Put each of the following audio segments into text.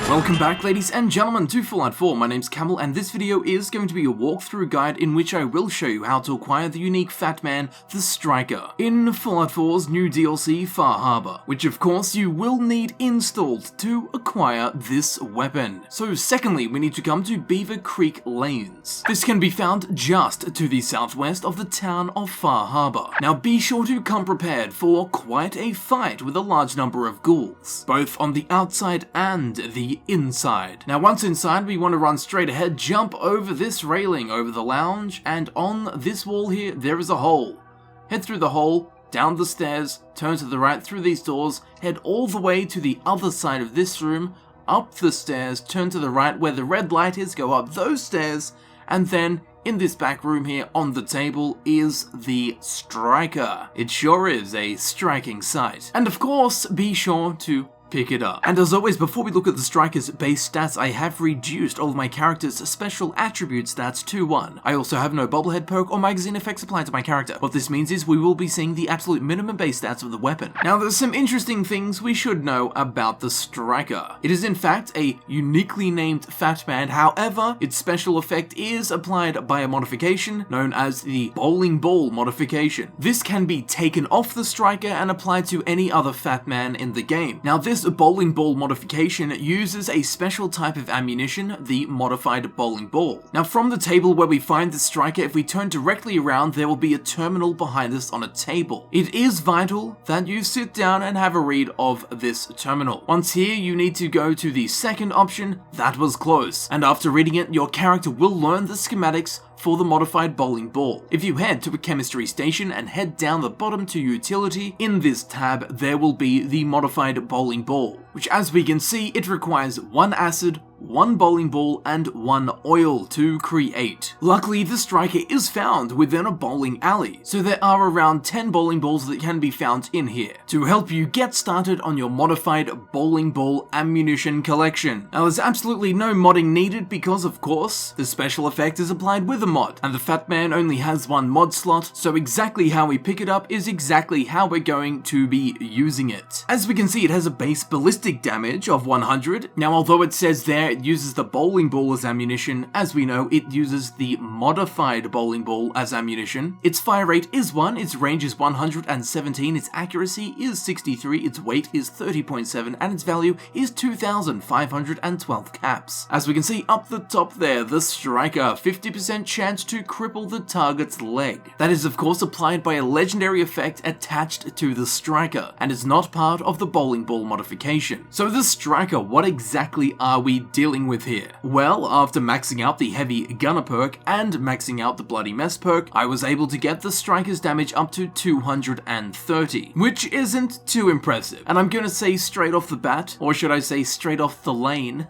Welcome back, ladies and gentlemen, to Fallout 4. My name's Camel, and this video is going to be a walkthrough guide in which I will show you how to acquire the unique Fat Man, the Striker, in Fallout 4's new DLC, Far Harbor, which of course you will need installed to acquire this weapon. So secondly, we need to come to Beaver Creek Lanes. This can be found just to the southwest of the town of Far Harbor. Now be sure to come prepared for quite a fight with a large number of ghouls, both on the outside and the inside. Now once inside, we want to run straight ahead, jump over this railing, over the lounge, and on this wall here, there is a hole. Head through the hole, down the stairs, turn to the right through these doors, head all the way to the other side of this room, up the stairs, turn to the right where the red light is, go up those stairs, and then in this back room here on the table is the Striker. It sure is a striking sight. And of course, be sure to pick it up. And as always, before we look at the Striker's base stats, I have reduced all of my character's special attribute stats to 1. I also have no bobblehead perk or magazine effects applied to my character. What this means is we will be seeing the absolute minimum base stats of the weapon. Now there's some interesting things we should know about the Striker. It is in fact a uniquely named Fat Man, however, its special effect is applied by a modification known as the Bowling Ball modification. This can be taken off the Striker and applied to any other Fat Man in the game. Now this Bowling Ball modification uses a special type of ammunition, the modified bowling ball. Now from the table where we find the Striker, if we turn directly around, there will be a terminal behind us on a table. It is vital that you sit down and have a read of this terminal. Once here, you need to go to the second option, that was close, and after reading it, your character will learn the schematics for the modified bowling ball. If you head to a chemistry station and head down the bottom to utility, in this tab there will be the modified bowling ball, which as we can see, it requires 1 acid, 1 bowling ball, and 1 oil to create. Luckily, the Striker is found within a bowling alley, so there are around 10 bowling balls that can be found in here to help you get started on your modified bowling ball ammunition collection. Now there's absolutely no modding needed because of course, the special effect is applied with a mod, and the Fat Man only has 1 mod slot, so exactly how we pick it up is exactly how we're going to be using it. As we can see, it has a base ballistic damage of 100. Now although it says there it uses the bowling ball as ammunition, as we know it uses the modified bowling ball as ammunition. Its fire rate is 1, its range is 117, its accuracy is 63, its weight is 30.7, and its value is 2,512 caps. As we can see up the top there, the Striker, 50% chance to cripple the target's leg. That is of course applied by a legendary effect attached to the Striker, and is not part of the bowling ball modification. So the Striker, what exactly are we dealing with here? Well, after maxing out the Heavy Gunner perk and maxing out the Bloody Mess perk, I was able to get the Striker's damage up to 230, which isn't too impressive. And I'm gonna say straight off the bat, or should I say straight off the lane,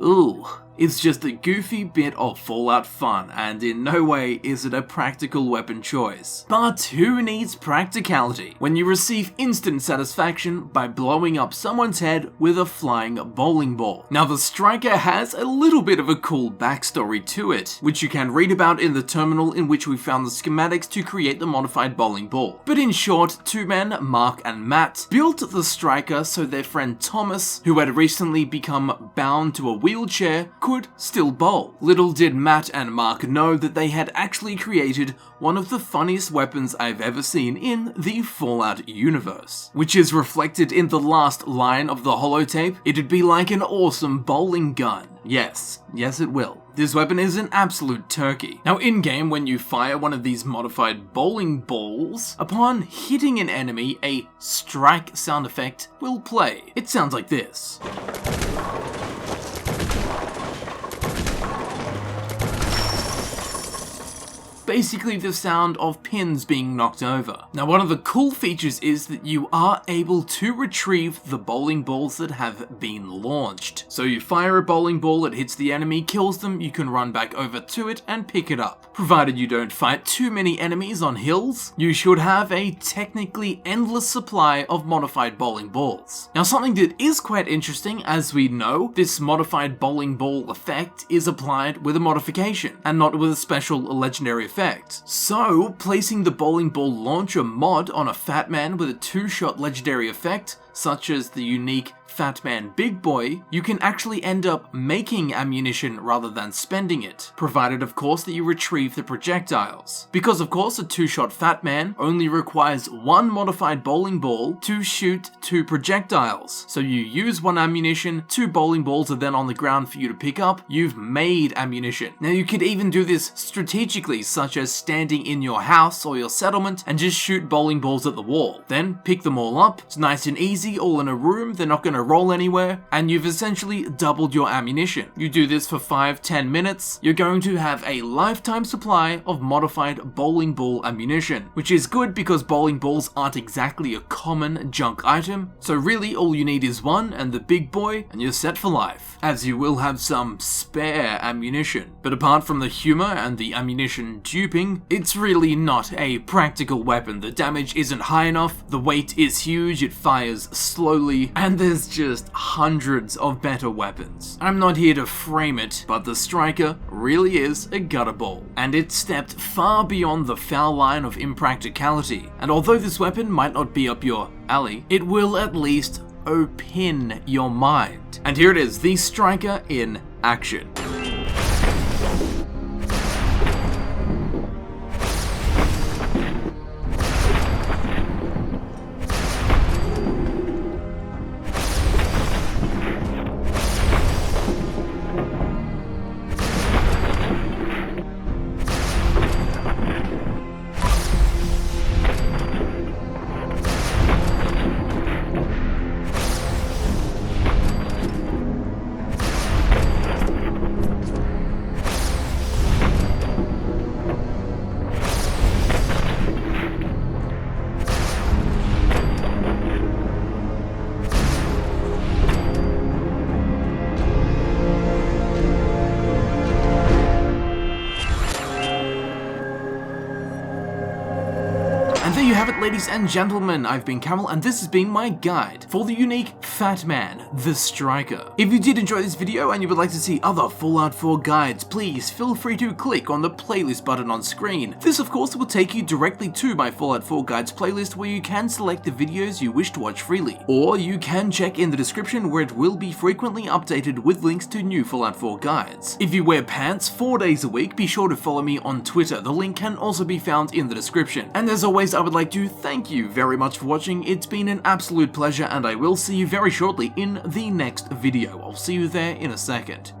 ooh. It's just a goofy bit of Fallout fun, and in no way is it a practical weapon choice. But who needs practicality when you receive instant satisfaction by blowing up someone's head with a flying bowling ball? Now the Striker has a little bit of a cool backstory to it, which you can read about in the terminal in which we found the schematics to create the modified bowling ball. But in short, 2 men, Mark and Matt, built the Striker so their friend Thomas, who had recently become bound to a wheelchair, could still bowl. Little did Matt and Mark know that they had actually created one of the funniest weapons I've ever seen in the Fallout universe, which is reflected in the last line of the holotape. It'd be like an awesome bowling gun. Yes, it will. This weapon is an absolute turkey. Now in-game, when you fire one of these modified bowling balls, upon hitting an enemy, a strike sound effect will play. It sounds like this. Basically the sound of pins being knocked over. Now one of the cool features is that you are able to retrieve the bowling balls that have been launched. So you fire a bowling ball, it hits the enemy, kills them, you can run back over to it and pick it up. Provided you don't fight too many enemies on hills, you should have a technically endless supply of modified bowling balls. Now something that is quite interesting, as we know, this modified bowling ball effect is applied with a modification and not with a special legendary effect. So, placing the bowling ball launcher mod on a Fat Man with a 2-shot legendary effect, such as the unique Fat Man Big Boy, you can actually end up making ammunition rather than spending it, provided of course that you retrieve the projectiles. Because of course a 2-shot Fat Man only requires 1 modified bowling ball to shoot 2 projectiles. So you use 1 ammunition, 2 bowling balls are then on the ground for you to pick up, you've made ammunition. Now you could even do this strategically, such as standing in your house or your settlement and just shoot bowling balls at the wall. Then pick them all up, it's nice and easy, all in a room, they're not going to roll anywhere, and you've essentially doubled your ammunition. You do this for 5-10 minutes, you're going to have a lifetime supply of modified bowling ball ammunition, which is good because bowling balls aren't exactly a common junk item, so really all you need is 1 and the big boy and you're set for life, as you will have some spare ammunition. But apart from the humor and the ammunition duping, it's really not a practical weapon. The damage isn't high enough, the weight is huge, it fires slowly, and there's just hundreds of better weapons. I'm not here to frame it, but the Striker really is a gutter ball, and it stepped far beyond the foul line of impracticality. And although this weapon might not be up your alley, it will at least open your mind. And here it is, the Striker in action. And there you have it, ladies and gentlemen, I've been Camel and this has been my guide for the unique Fat Man, the Striker. If you did enjoy this video and you would like to see other Fallout 4 guides, please feel free to click on the playlist button on screen. This of course will take you directly to my Fallout 4 guides playlist where you can select the videos you wish to watch freely. Or you can check in the description where it will be frequently updated with links to new Fallout 4 guides. If you wear pants 4 days a week, be sure to follow me on Twitter. The link can also be found in the description. And as always, I would like to thank you very much for watching. It's been an absolute pleasure and I will see you very shortly in the next video. I'll see you there in a second.